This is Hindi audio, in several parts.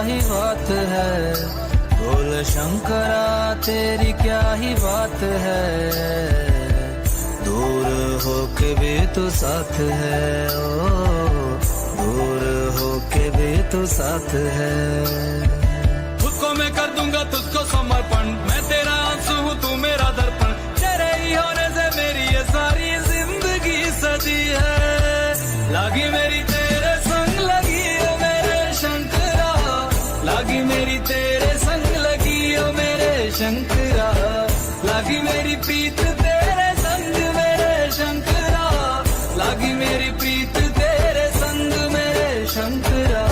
ही बात है, बोल शंकरा तेरी क्या ही बात है, दूर होके भी तो साथ है, ओ दूर होके भी तो साथ है। खुद को मैं कर दूंगा तुझको समर्पण, मैं तेरा आंसू हूँ तू मेरा दर्पण, तेरे ही होने से मेरी ये सारी जिंदगी सजी है। लागी मेरी तेरे संग लगी ओ मेरे शंकरा, लागी मेरी तेरे संग लगी ओ मेरे शंकरा, लागी मेरी प्रीत तेरे संग मेरे शंकरा, लागी मेरी प्रीत तेरे संग मेरे शंकरा।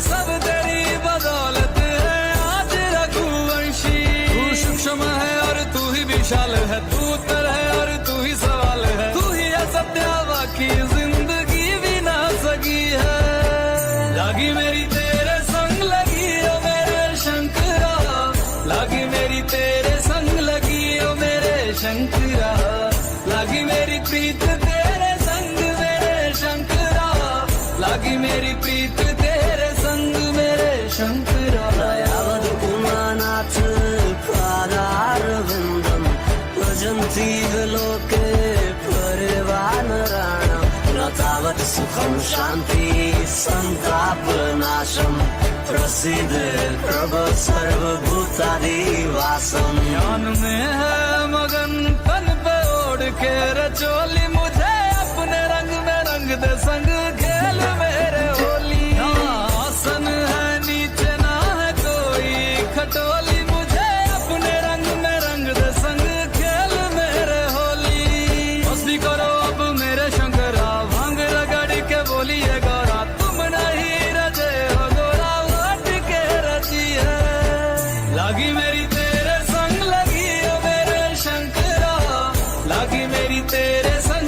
सब तेरी बदौलत है आज रघुवंशी, तू सूक्ष्म है और तू ही विशाल है, तू उत्तर है और तू ही सवाल है, तू ही है सत्य बाकी जिंदगी भी ना सकी है। लागी मेरी तेरे संग लगी ओ मेरे शंकरा, लागी मेरी तेरे संग लगी ओ मेरे शंकरा, लागी मेरी प्रीत तेरे संग मेरे शंकरा, लागी मेरी प्रीत तेरे संग मेरे शंकरा। यावद् उमानाथ पादारविन्दं भजन्ति लोके परिवानराणां, न तावत् सुखं शान्ति सन्तापनाशं, प्रसीदे प्रभो सर्वभूतादिवासं। ध्यान में है मगन तन पे ओढ़ के रचोली, मुझे अपने रंग में रंग दे संग खेल मेरे होली। आसन है नीचे ना है कोई खटोली, मुझे अपने रंग में रंग दे संग खेल मेरे होली। मस्ती करो अब मेरे शंकरा, भांग रगड़ के बोलिए गौरा, तुम नहीं रजे हो गोरा लौट के रची है। लागी मेरी तेरे संग लगी ओ मेरे शंकरा, लागी मेरी तेरे संग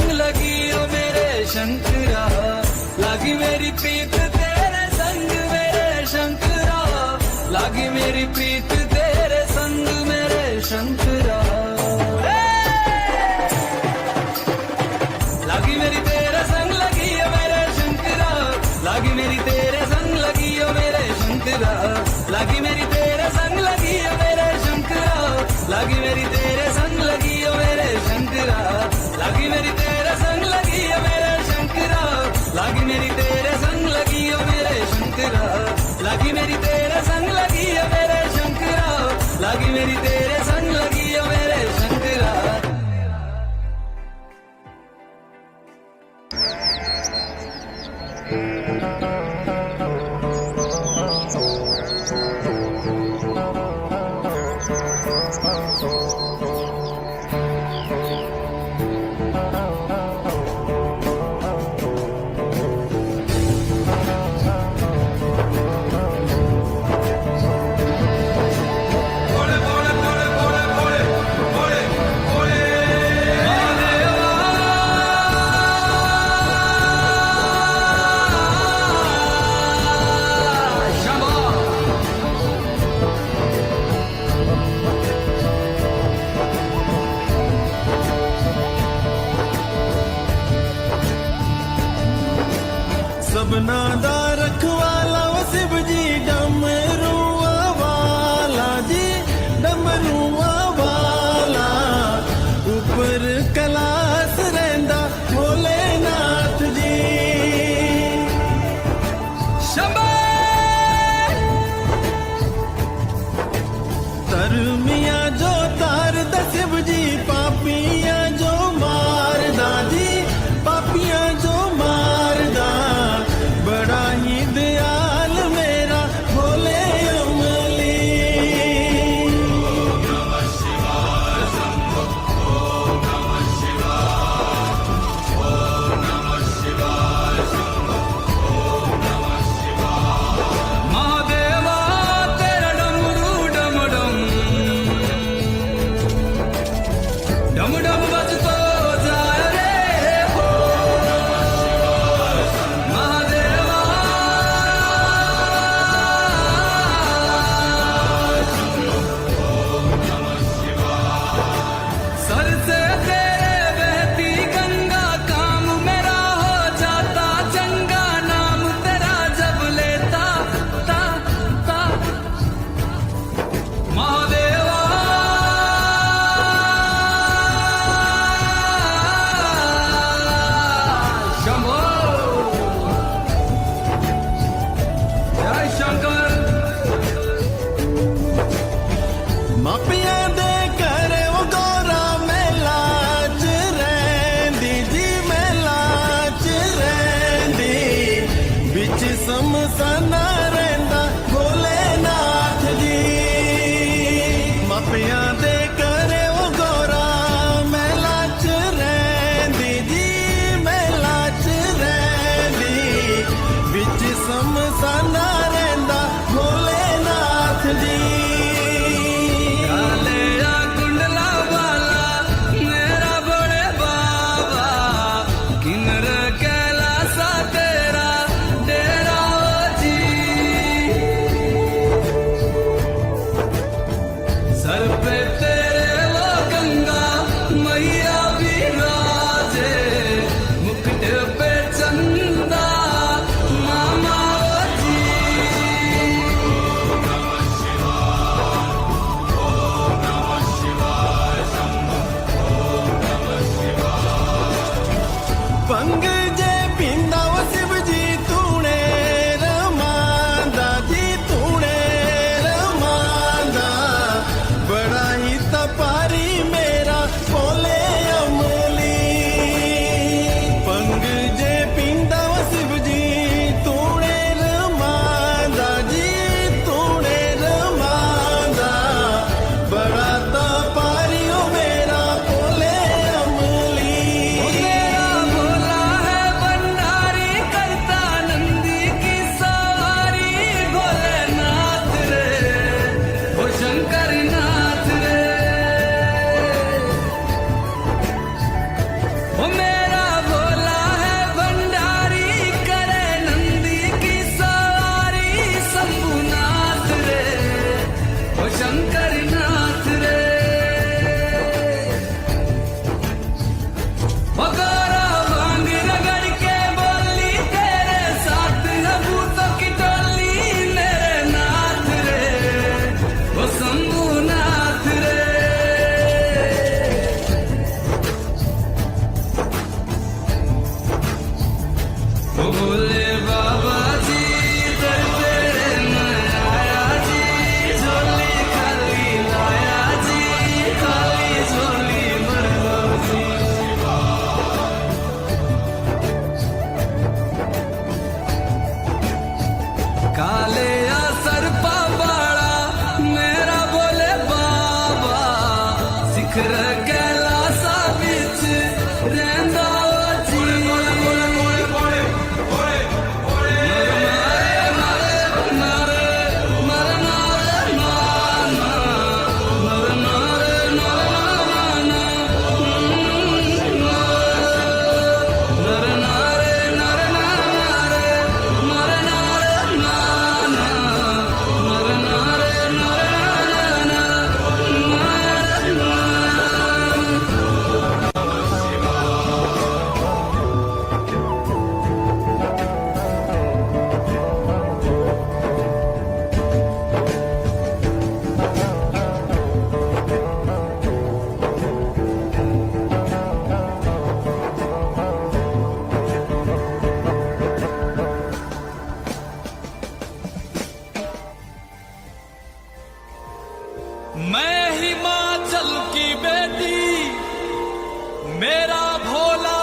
मेरा भोला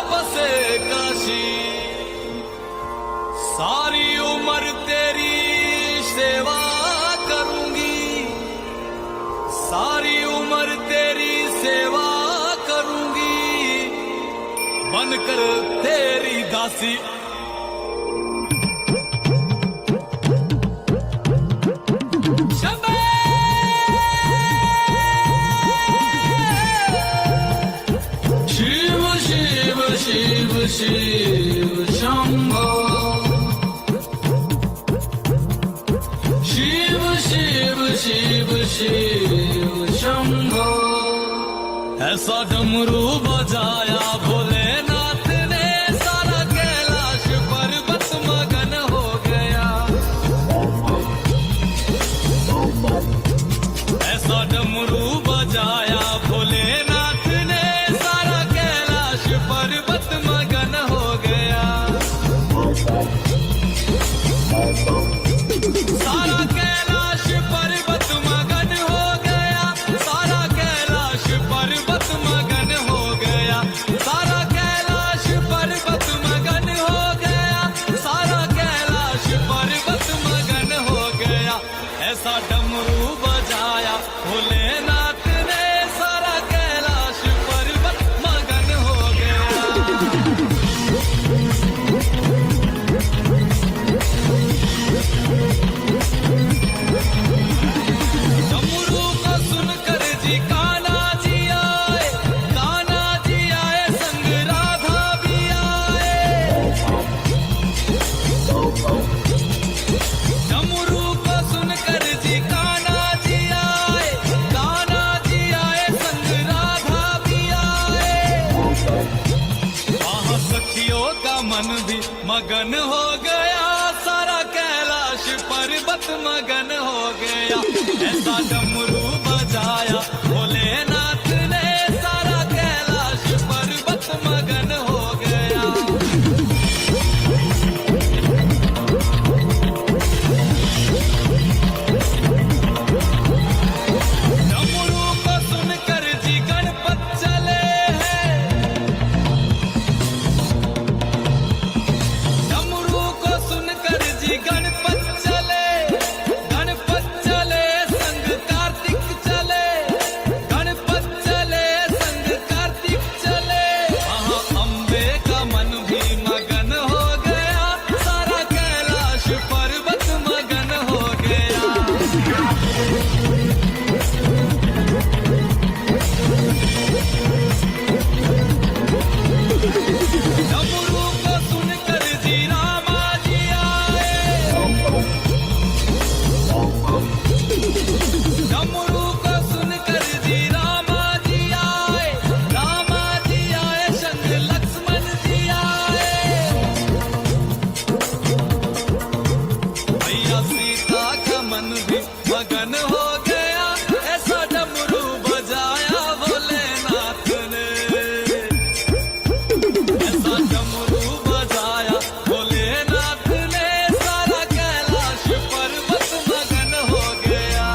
बसे काशी, सारी उम्र तेरी सेवा करूंगी, सारी उम्र तेरी सेवा करूंगी, बनकर तेरी दासी। शिव शिव शिव शिव शंभो, शिव शिव शिव शिव शंभो। ऐसा डमरू बजाया भोलेनाथ ने, सारा कैलाश पर्वत मगन हो गया। ऐसा डमरू बजाया भोलेनाथ ने, सारा कैलाश पर्वत मगन हो गया। सारा कैलाश पर्वत मगन हो गया, सारा कैलाश पर्वत मगन हो गया, सारा कैलाश पर्वत मगन हो गया, सारा कैलाश पर्वत मगन हो गया। ऐसा डमरू बजाया भोलेनाथ ने, सारा कैलाश पर्वत मगन हो गया। डमरू को सुनकर जी कान्हा जी आए, कान्हा जी आए संग राधा भी आए। डमरू को सुनकर जी कान्हा जी आए, कान्हा जी आए संग राधा भी आए। वहाँ सखियों का मन भी मगन हो गया, सारा कैलाश पर्वत मगन हो गया। ऐसा डमरू बजाया भोलेनाथ ने, सारा कैलाश पर्वत मगन हो गया। डमरू को सुनकर जी गणपत चले हैं, डमरू को सुनकर जी गणपत चले, गणपत चले संग कार्तिक चले, गणपत चले संग कार्तिक चले। वहाँ अम्बे का मन भी मगन हो गया, सारा कैलाश पर्वत मगन हो गया। डमरू को सुनकर जी रामा जी आए, डमरू को सुनकर जी रामा जी आए, रामा जी आए संग लक्ष्मण जी आए। भैया सीता का मन भी मगन हो गया, ऐसा डमरू बजाया भोलेनाथ ने। ऐसा डमरू बजाया भोलेनाथ ने, सारा कैलाश पर्वत मगन हो गया।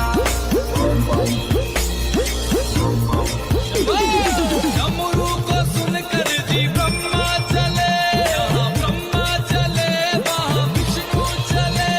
डमरू को सुनकर जी ब्रह्मा चले, यहाँ ब्रह्मा चले वहाँ विष्णु चले।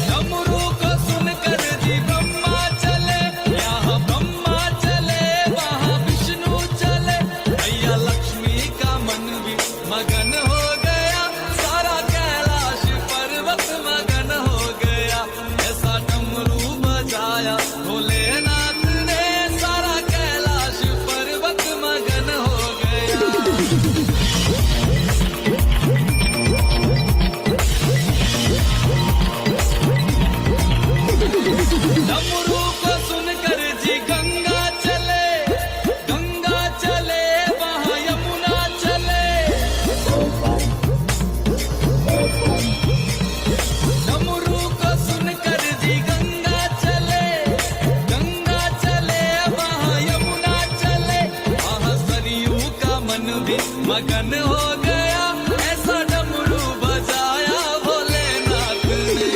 डमरू को सुनकर जी ब्रह्मा चले, यहाँ ब्रह्मा चले वहाँ विष्णु चले। भैया लक्ष्मी का मन भी मगन हो गया, सारा कैलाश पर्वत मगन हो गया। ऐसा डमरू बजाया भोलेनाथ ने, सारा कैलाश पर्वत मगन हो गया। डमरू को सुनकर जी गंगा चले, गंगा चले वहाँ यमुना चले। डमरू को सुनकर जी गंगा चले, गंगा चले वहाँ यमुना चले। वहाँ सरयू का मन भी मगन हो गया, ऐसा डमरू बजाया भोलेनाथ ने।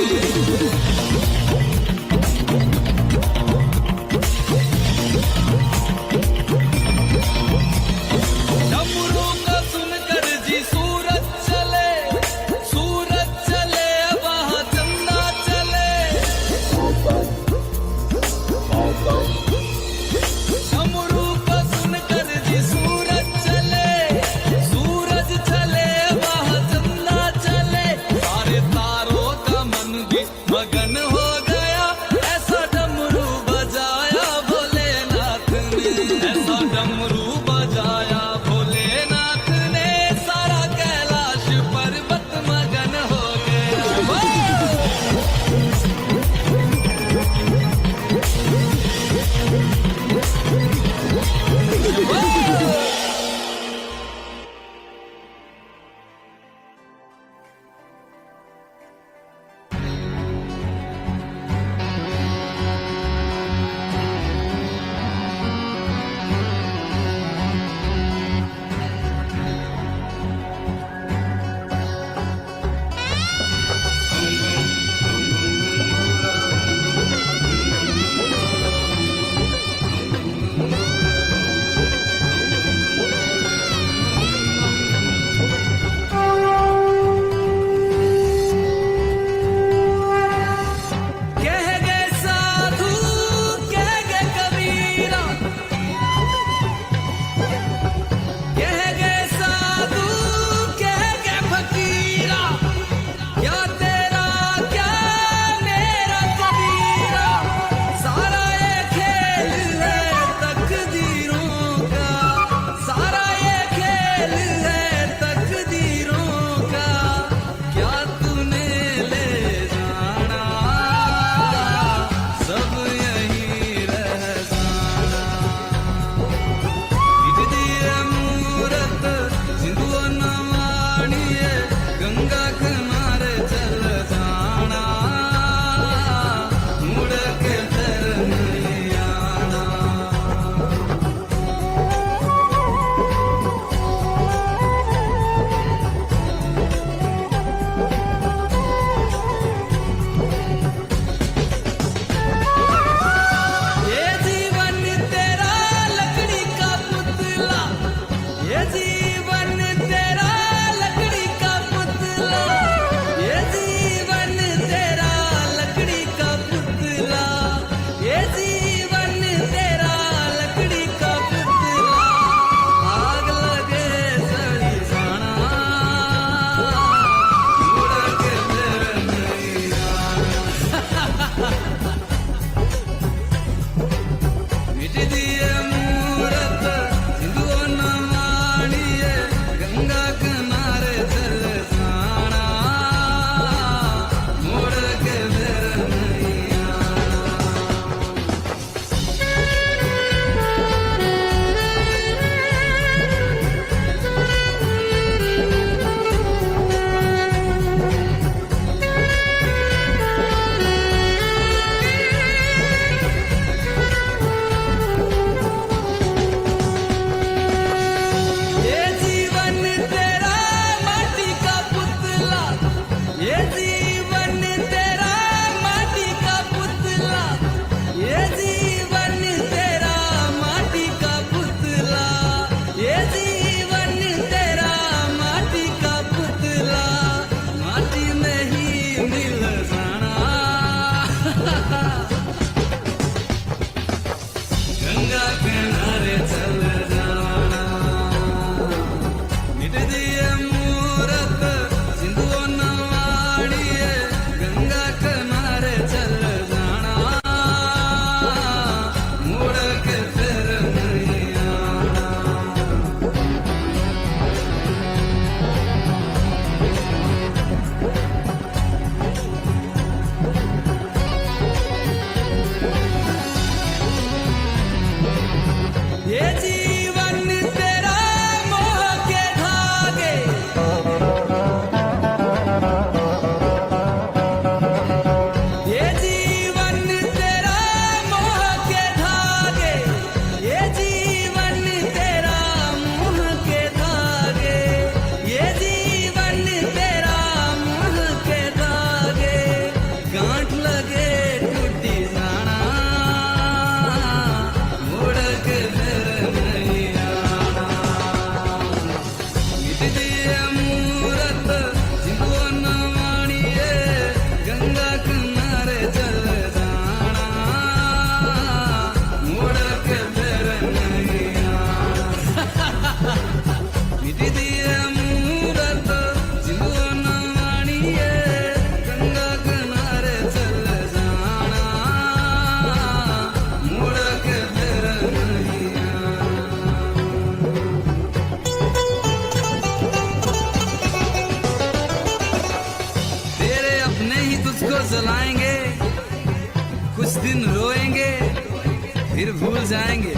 फिर भूल जाएंगे,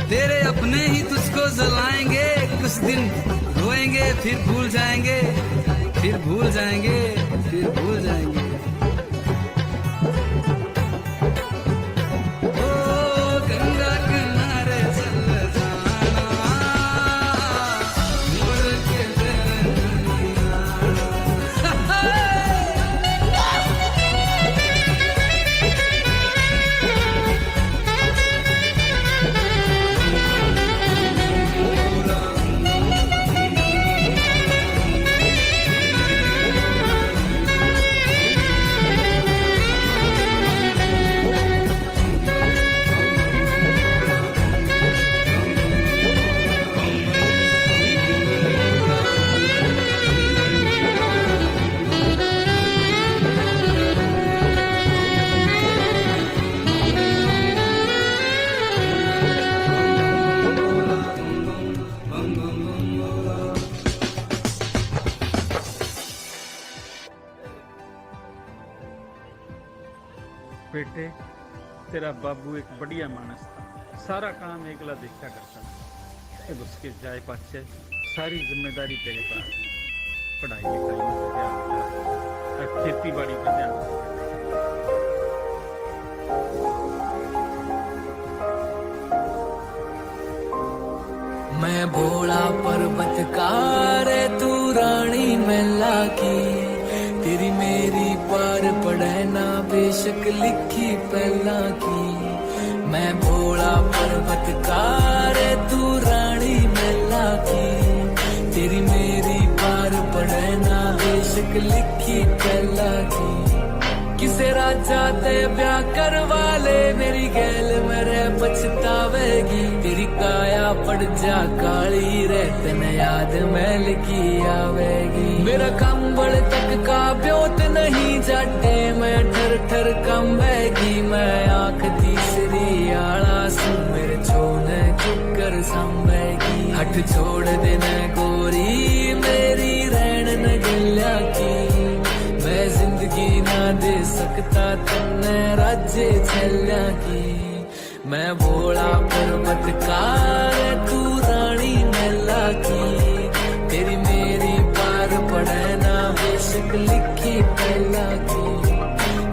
तेरे अपने ही तुझको जलाएंगे। कुछ दिन रोएंगे फिर भूल जाएंगे, फिर भूल जाएंगे, फिर भूल जाएंगे। बेटे, तेरा बाबू एक बढ़िया मानस था, सारा काम एकला देखा करता था। अब उसके जाए पाछे सारी जिम्मेदारी तेरे पास है। पढ़ाई लिखाई में ध्यान, अब खेती बाड़ी पर ध्यान। मैं भोला पर्वतकार तू रानी मैला की, तेरी मेरी पार पड़े ना बेशक लिखी पहला की। मैं भोला पर्वतकार तू रानी मैला की, तेरी मेरी पार पड़े ना बेशक लिखी पहला की। किसे राजा ते ब्याह करवा ले, मेरी गैल मेरे पछतावेगी। तेरी काया पड़ जा काली रे, तने याद मैल की आवेगी। मेरा कंबल तक का ब्योत नहीं जाटे, मैं ठर ठर कंबेगी। मैं आंख तीसरी आला सू, मेरे छोने चुकर संभेगी। हट छोड़ देना गोरी मेरी रैन न गल्या की, मैं जिंदगी ना दे सकता तन्ने राज्य छल्या की। मैं भोला पर्वतकार तू रानी मैला की, तेरी मेरी पार पड़े ना बेशक लिखी पहला की।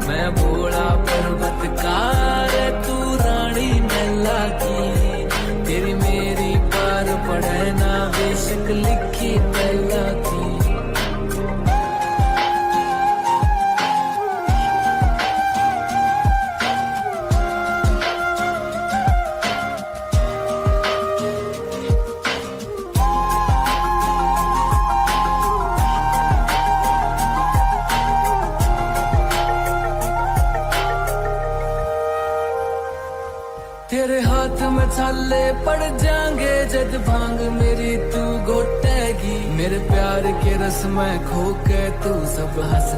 मैं भोला पर्वतकार तू रानी मैला की, तेरी मेरी पार पड़े ना बेशक लिखी पहला की। तेरे हाथ में छाले पड़ जाएंगे जद भांग मेरी तू घोटेगी। मेरे प्यार के रस में खो के तू सब हंस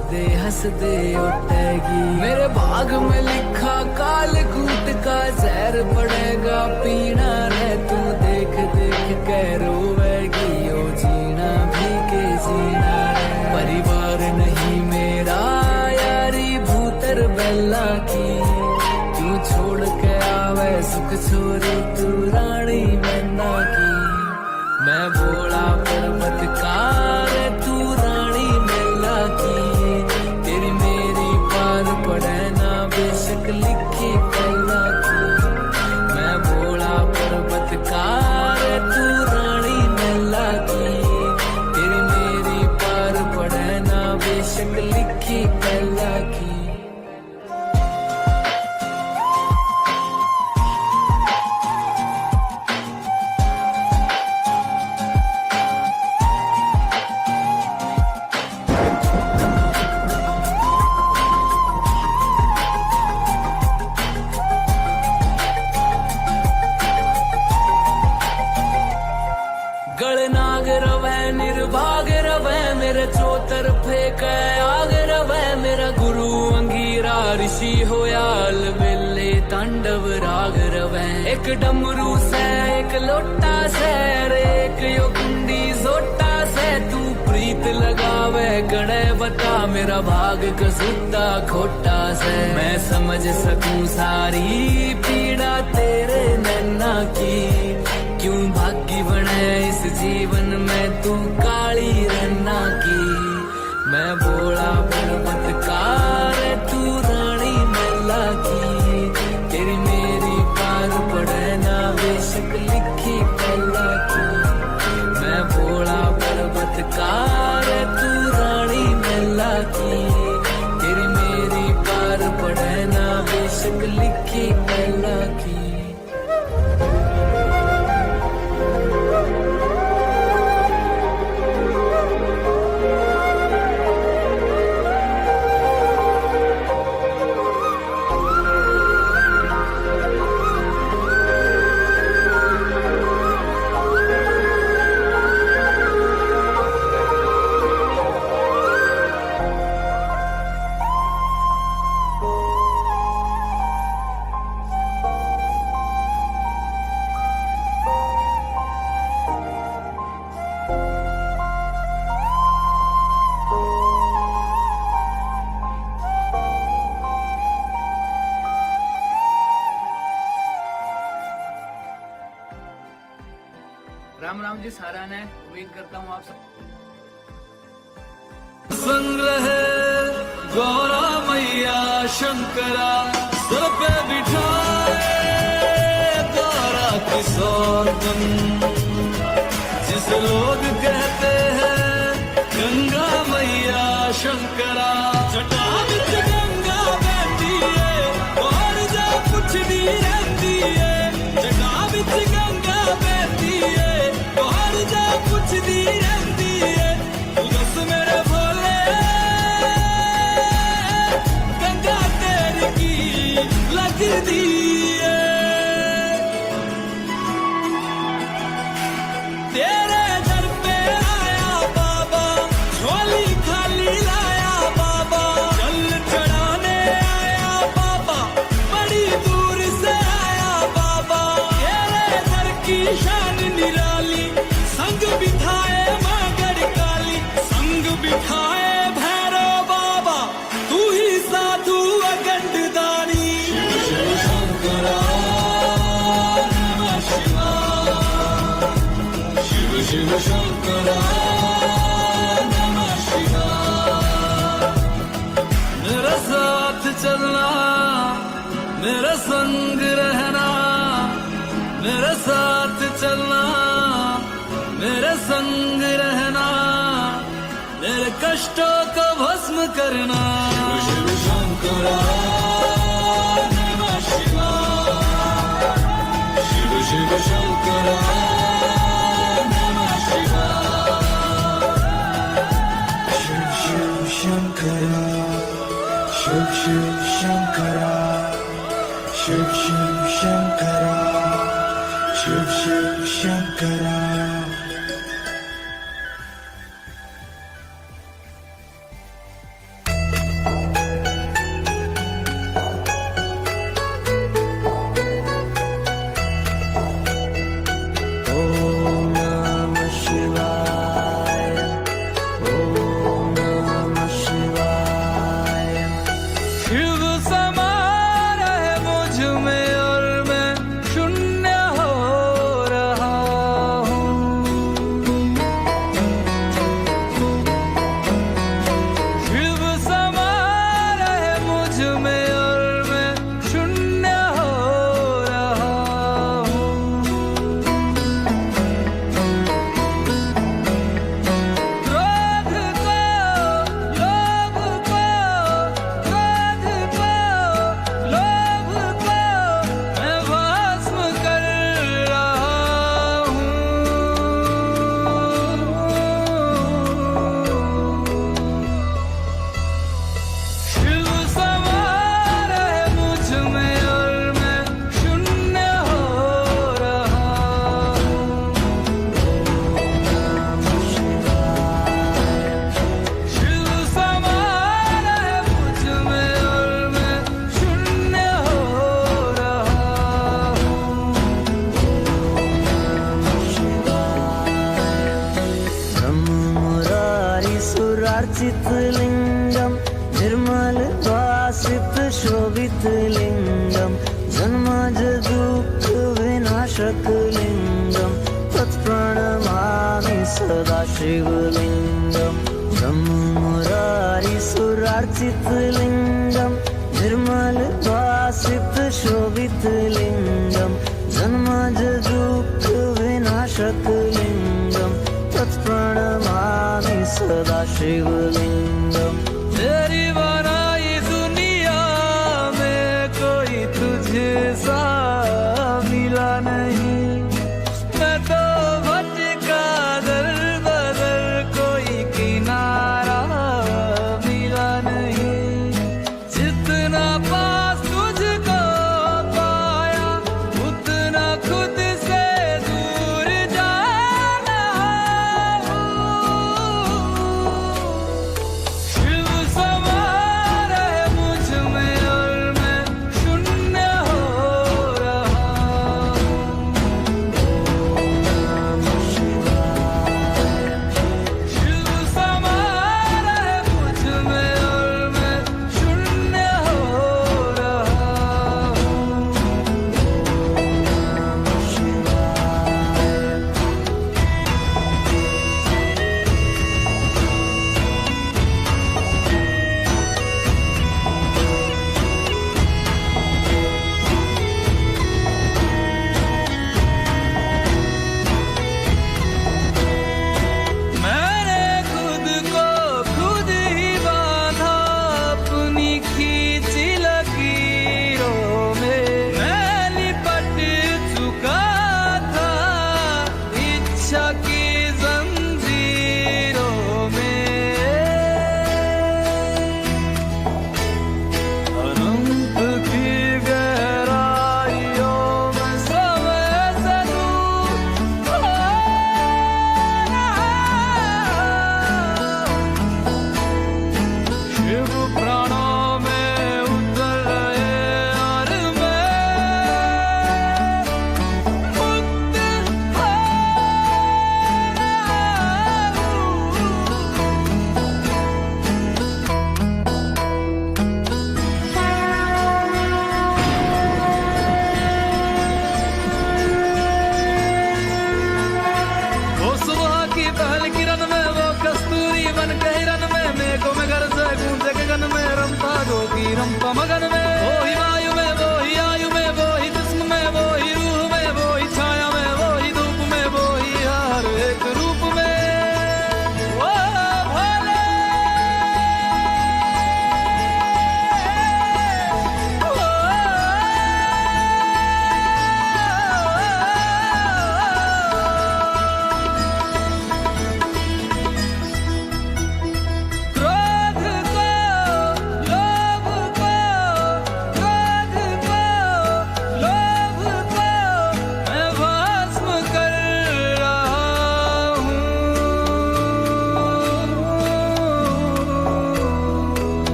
दे उठेगी। मेरे भाग में लिखा काल कूट का जहर पड़ेगा पीना रे, तू देख देख के रोवेगी। ओ जीना भी के जीना रे, परिवार नहीं मेरा यारी भूतर बेला की। तू छोड़ के आवे सुख छोरी तू रानी मैना की। मैं भोला पर्वतकार तू रानी मैला की, तेरी मेरी पार पड़े ना बेशक लिखी पहला की। मैं भोला पर्वतकार तू रानी मैला की, तेरी मेरी पार पड़े ना बेशक लिखी पहला की। गलनाग रवे निर्भाग रवे, मेरे चौतरफे कै आग रवे। मेरा गुरु अंगीरा ऋषि होया अलबेले तांडव राग रवे। एक डमरू से एक लोटा से एक यो कुंडी जोटा से, तू प्रीत लगावे गणे बता मेरा भाग कसूता खोटा से, मैं समझ सकूं सारी पीड़ा तेरे नैना की। क्यों भागी बने इस जीवन में तू काली रन्ना की। मैं भोला पर्वतकार तू रानी मैला की। तेरी मेरी पार पड़े ना बेशक लिखी पहला की। मैं भोला पर्वतकार तू रानी मैला की। तेरी मेरी पार पड़े ना बेशक लिखी पहला की। राम राम जी सारा ने, उम्मीद करता हूँ आप सब संग रहे गौरा मैया शंकरा, सर पे बिठाए गौरा की सौगन। जिस लोग कहते हैं गंगा मैया शंकरा, जटा विच गंगा बहती है और जा कुछ नहीं रहती है। जटा विच गंगा बहती है और जा कुछ नहीं रहती है। तू दस मेरे भोले गंगा तेरी की लगती है। तेरे दर पे आया बाबा, झोली खाली लाया बाबा। जल चढ़ाने आया बाबा, बड़ी दूर से आया बाबा। तेरे दर की शान निराली, संग बिठाए मागर काली, संग बिठाए भैरव बाबा। तू ही साधु अगंड दानी। शिव शंकरा नमः शिवाय, शिव शिव शंकरा नमः शिवाय। मेरे साथ चलना, मेरे संग रहना, मेरे साथ चलना, मेरे संग रहना, मेरे कष्टों को भस्म करना। शिव शंकरा नमः शिवाय, शिव शिव शंकरा नमः शिवाय। शिव शिव शंकरा, शिव शिव शंकरा, शिव शिव शंकरा, शिव शिव शंकरा। ओम नमः शिवाय, ओम नमः शिवाय। शिव समा रहे मुझ में और मैं शून्य हो रहा हूँ। शिव समा रहे मुझ में और मैं शून्य हो रहा हूँ। क्रोध को, लोभ को, क्रोध को, लोभ को मैं भस्म कर रहा हूँ। शिव समा रहे मुझ में और मैं शून्य हो रहा हूँ। शिव समा रहे मुझ में और मैं शून्य हो रहा हूँ। ब्रह्म मुरारी सुरार्चित लिंगम निर्मल वासित शोभित लिंगम जन्मज दुःख विनाशक लिंगम तत्प्रणमामि सदा शिवलिंगम ब्रह्ममुरारी सुरार्चित लिंगम निर्मल वासित शोभित लिंगम जन्मज दुःख विनाशक लिंगम तत्प्रणमामि सदा शिवलिंगम। तेरी बनाई दुनिया में कोई तुझे सा मिला नहीं, मैं तो भटका दर बदर कोई किनारा मिला नहीं। जितना पास तुझको पाया उतना खुद से दूर जाना शिव समा रहे मुझ में और मैं शून्य हो रहा शिव समा रहे मुझ में और मैं शून्य हो रहा मैंने खुद को खुद ही बांधा अपनी खींची लकीरों में, मैं लिपट चुका था इच्छा की जंजीरों में। अनंत की गहराइयों में समय से दूर हो रहा। शिव प्राणों में उतर रहे और मैं मुक्त हो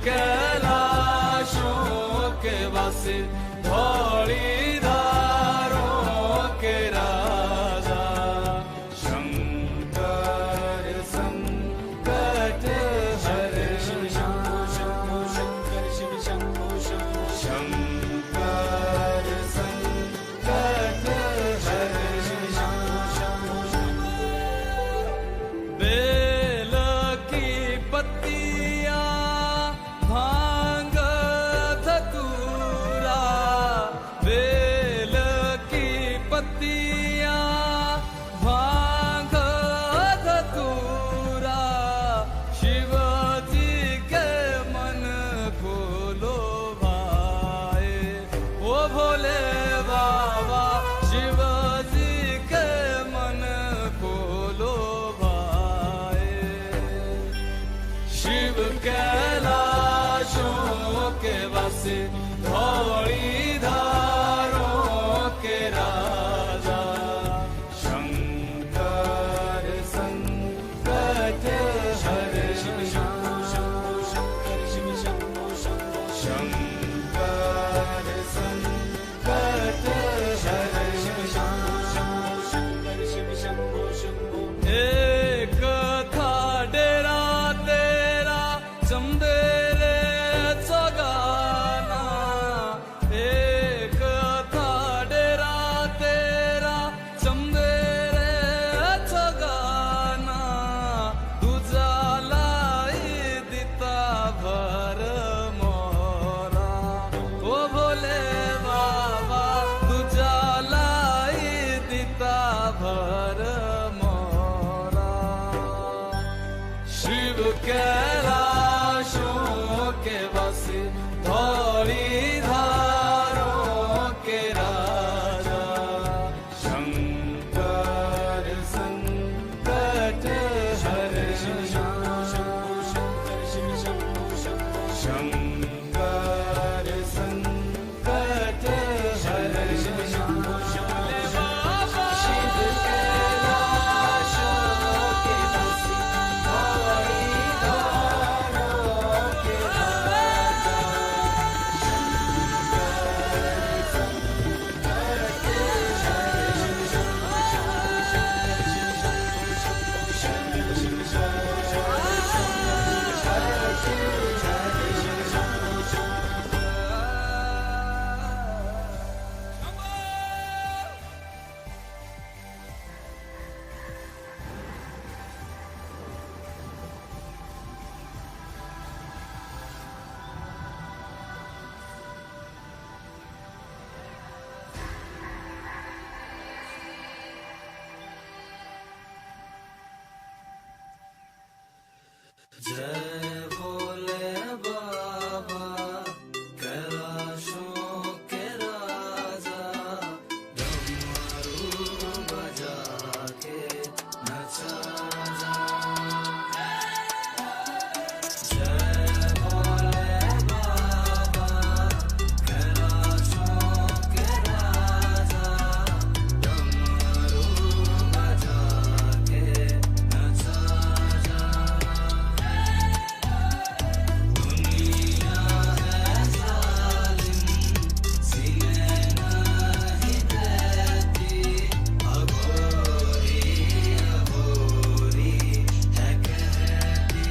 कैलाशों के वासी धौली धारों के राजा शंकर संकट हरे शिव शंभो शंभो शंकर शिव शंभो शंभो शंकर संकट हरे शिव शंभो शंभो शंभो बेल की पत्तियां भांग धतूरा बेल की पत्तियां भांग धतूरा शिव जी के मन को लोभाए ओ भोले बाबा शिव जी के मन को लोभाए शिव कैलाशों के वासी धौली धारों के राजा शंकर संकट हरे शिव शंभो शंभो शंकर शिव शंभो शंभो शंकर संकट हरे शिव शंभो शंभो शंकर शिव शंभो शंभो एक था डेरा तेरा चंदेरे चगाना एक था डेरा तेरा चंदेरे चगाना तुझा लाई दिता भर मोरा ओ भोले बाबा तुझा लाई दिता भर मोरा शिव कैलाशों के वासी धौली धारों के राजा शंकर संकट हरे शिव शंभो शंभो शंकर शिव शंभो शंभो शंकर संकट हरे शिव शंभो शंभो शिव कैलाशों के वासी धौली धारों के राजा जय भोले बाबा कैलाशों के राजा डमरू बजा के नचा जा जय भोले बाबा कैलाशों के राजा डमरू बजा के नचा जा दुनिया है जालिम सीने नहीं देती अघोरी अघोरी है कहती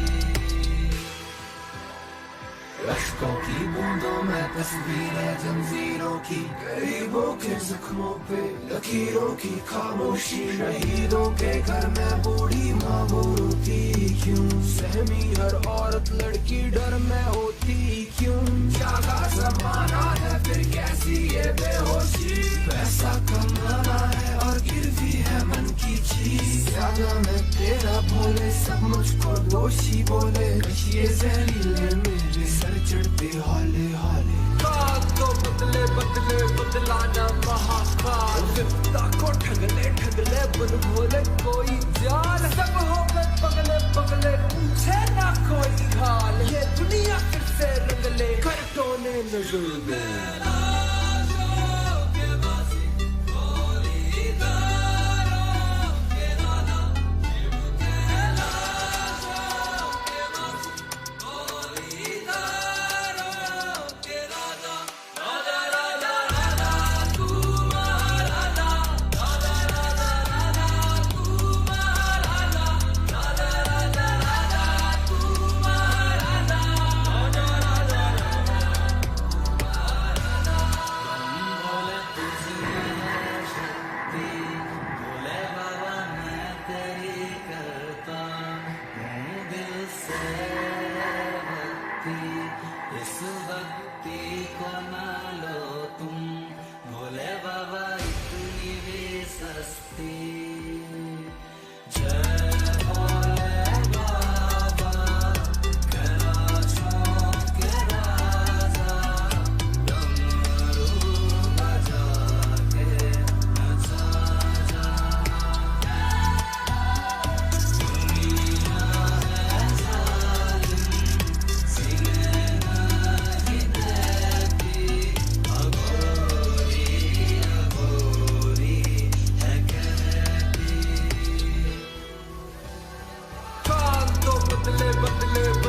अश्कों की बूंदों में तस्वीरें जंजीरों की गरीबों के जख्मों पे लकीरों की खामोशी शहीदों के घर में बूढ़ी माँ वो रोती क्यों सहमी हर औरत लड़की डर में होती क्यों जागा जमाना है फिर कैसी ये बेहोशी पैसा कमाना है और गिरवी है मन की चीज ज्यादा मैं तेरा भोले सब मुझको दोषी बोले ये जहरीले मेरे सर चढ़ते हाले हाले काल तो बदले बदले बदलाना महाकाल विपदा को ठगले ठगले बन भोले कोई जान सब हो गए पगले पगले पूछे ना कोई हाल ये दुनिया फिर से रंगले कर टोने नजर दे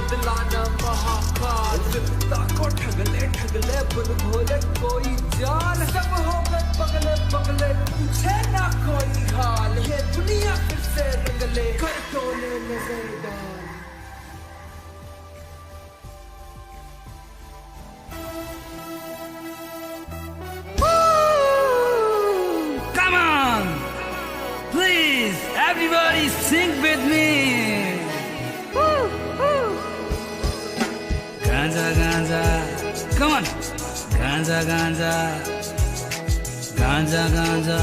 बदलाना महाकाल विपदा को ठगले बुल भोले कोई जान सब हो गए पगले पगले पूछे ना कोई हाल ये दुनिया फिर से रंगले कर टोले नजर डाल Come on! Please, everybody sing with me! Ganja, ganja, come on! Ganja, ganja, ganja, ganja,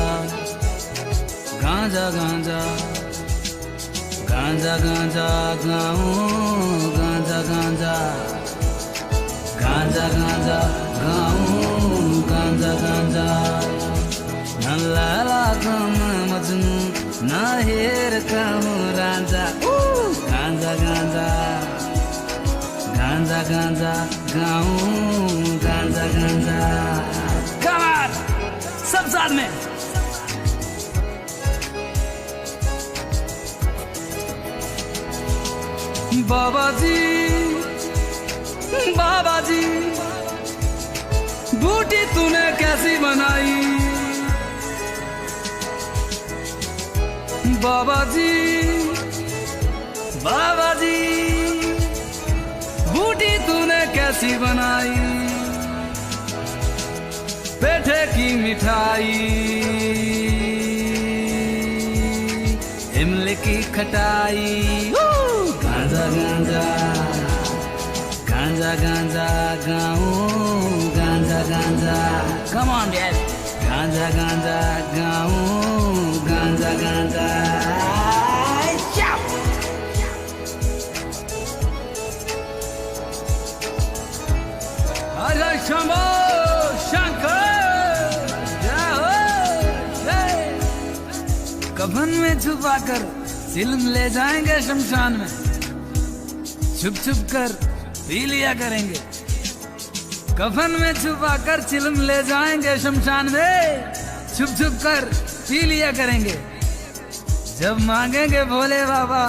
ganja, ganja, ganja, ganja, gaun, ganja, ganja, ganja, ganja, gaun, ganja, ganja. Na lala kama majnu, na her kamu ranja. Ganja, ganja, ganja, ganja, gaun, ganja, ganja. Come on, सब साथ में. बाबा जी, बाबा जी, बूटी तूने कैसी बनाई? बाबा जी, बाबा जी, बूटी तूने कैसी बनाई? पेठे की मिठाई, इमली की खटाई. गांजा गांजा, गांजा गांजा गाऊं, गांजा गांजा. Come on, guys. गांजा गांजा गाऊं, गांजा गांजा. आजा शंभो शंकर, जय हो जय. कफन में छुपाकर चिलम ले जाएंगे शमशान में, छुप छुप कर पी लिया करेंगे. कफन में छुपा कर चिलम ले जाएंगे शमशान में, छुप छुप कर पी लिया करेंगे. जब मांगेंगे भोले बाबा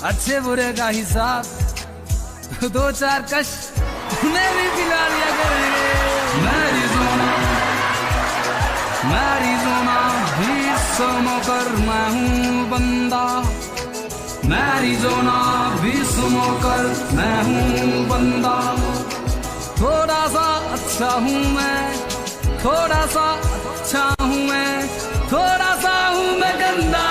अच्छे बुरे का हिसाब, तो दो चार कश उन्हें भी पिला लिया करेंगे. मैरिजोना भी समोकर मैं हूँ बंदा, मैरिजोना भी समोकर मैं हूँ बंदा. थोड़ा सा अच्छा हूँ मैं, थोड़ा सा अच्छा हूँ मैं, थोड़ा सा हूँ मैं गंदा.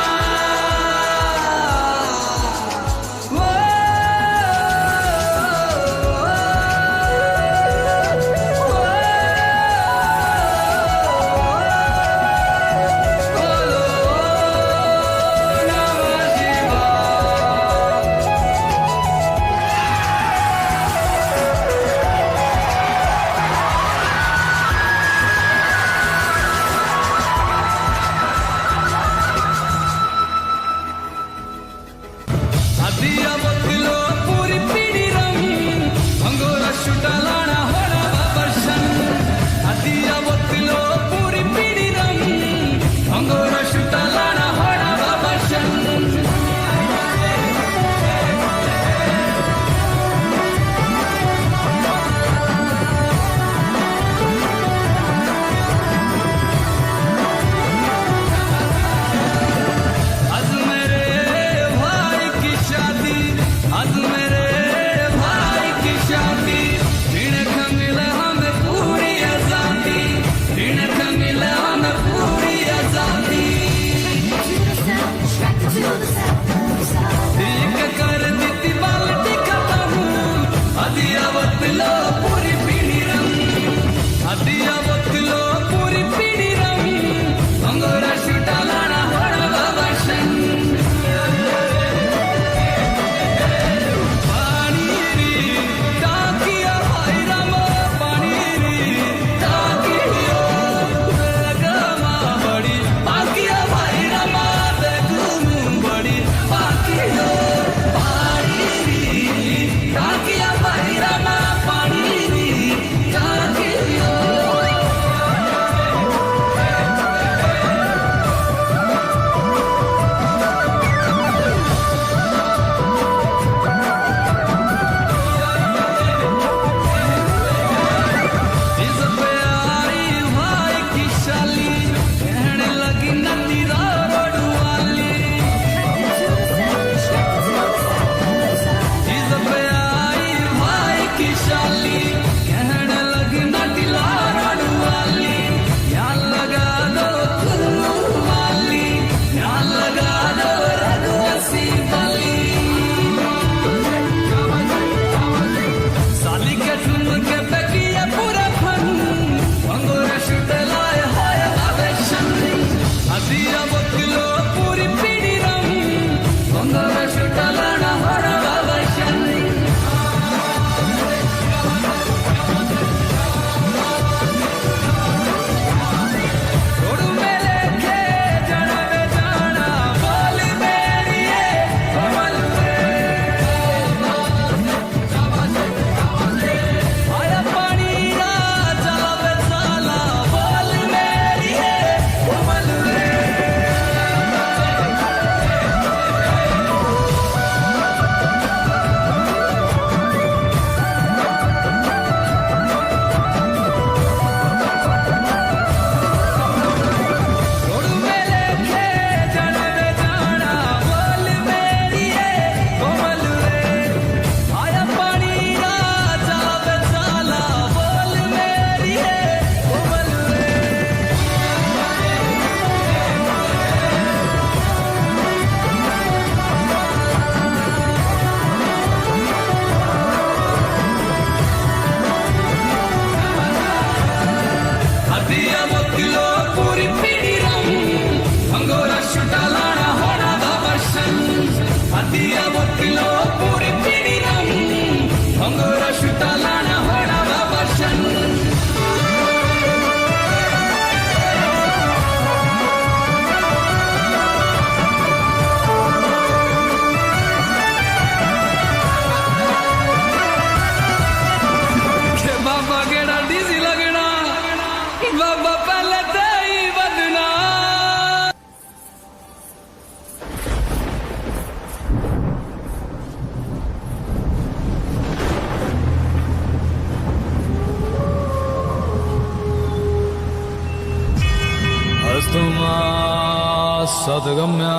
सद्गम्या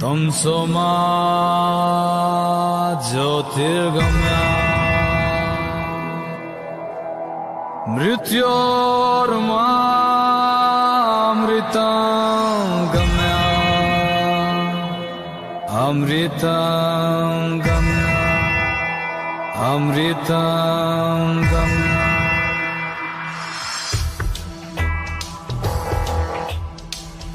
तमसो मा ज्योतिर्गम्या मृत्योर्मामृतं गम्या अमृतं गम्या अमृतं गम्या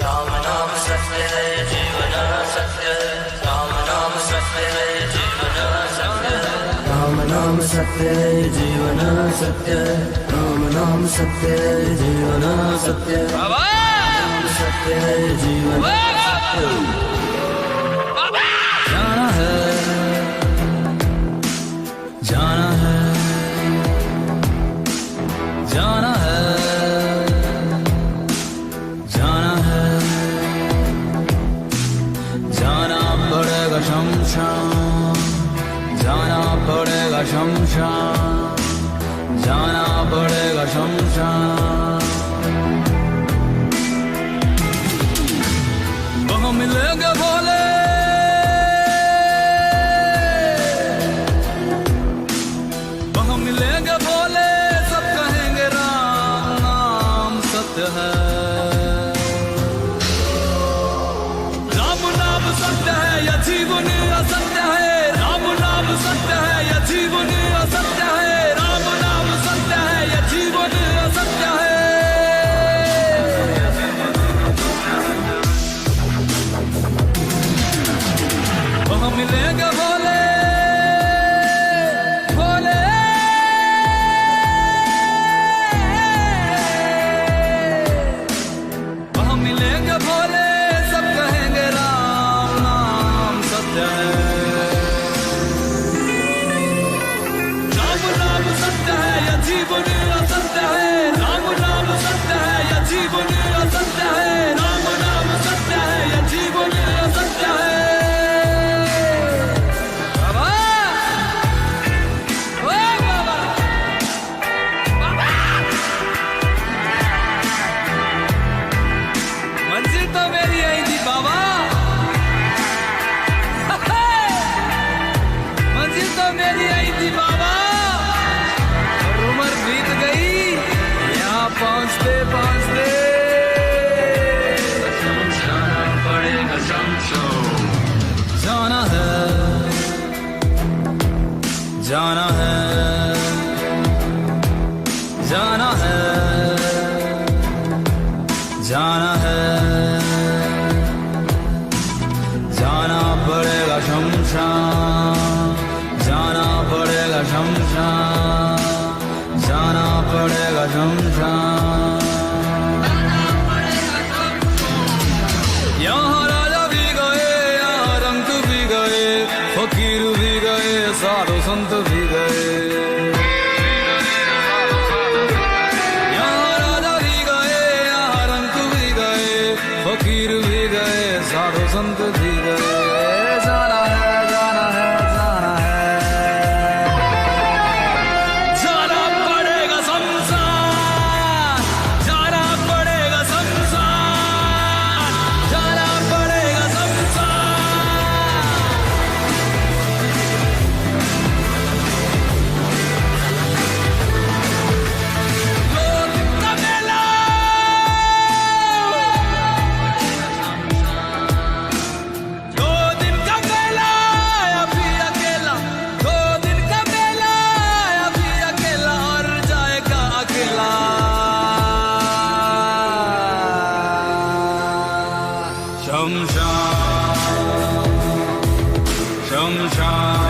राम नाम सत्य है जीवन सत्य है राम नाम सत्य है जीवन सत्य है राम नाम सत्य है जीवन सत्य है राम नाम सत्य है जीवन सत्य है राम सत्य है जीवन सत्य जाना है जाना है जाना है जाना है जाना पड़ेगा शमशान जाना पड़ेगा शमशान जाना पड़ेगा शमशान वहाँ मिलेंगे भोले वहाँ मिलेंगे भोले सब कहेंगे राम नाम सत्य है राम नाम सत्य है या जीवन असत्य है राम नाम सत्य है या जीवन असत्य है राम नाम सत्य है या जीवन असत्य है वहाँ मिलेंगे भोले भोले वहाँ मिलेंगे भोले सब कहेंगे राम नाम सत्य है राम नाम सत्य है या जीवन असत्य है राम नाम सत्य है या जीवन असत्य है राम नाम सत्य है या जीवन असत्य है बाबा ओ बाबा बाबा मंजिल तो मेरी आई थी बाबा मंजिल तो मेरी आई थी बाबा और उम्र बीत गई यहाँ पहुँचते पहुँचते जाना पड़ेगा शमशान जाना है जाना है जाना है जाना है जाना पड़ेगा शमशान जाना पड़ेगा शमशान जाना पड़ेगा शमशान यहाँ राजा भी गए यहाँ रंग भी गए फकीर भी गए साधु संत भी गए यहाँ राजा भी गए यहाँ रंग भी गए फकीर भी गए साधु संत भी गए जाना है जाना है जाना है जाना पड़ेगा शमशान जाना पड़ेगा शमशान जाना पड़ेगा शमशान दो दिन का मेला अभी अकेला दो दिन का मेला अभी अकेला और जाएगा अकेला शमशान शमशान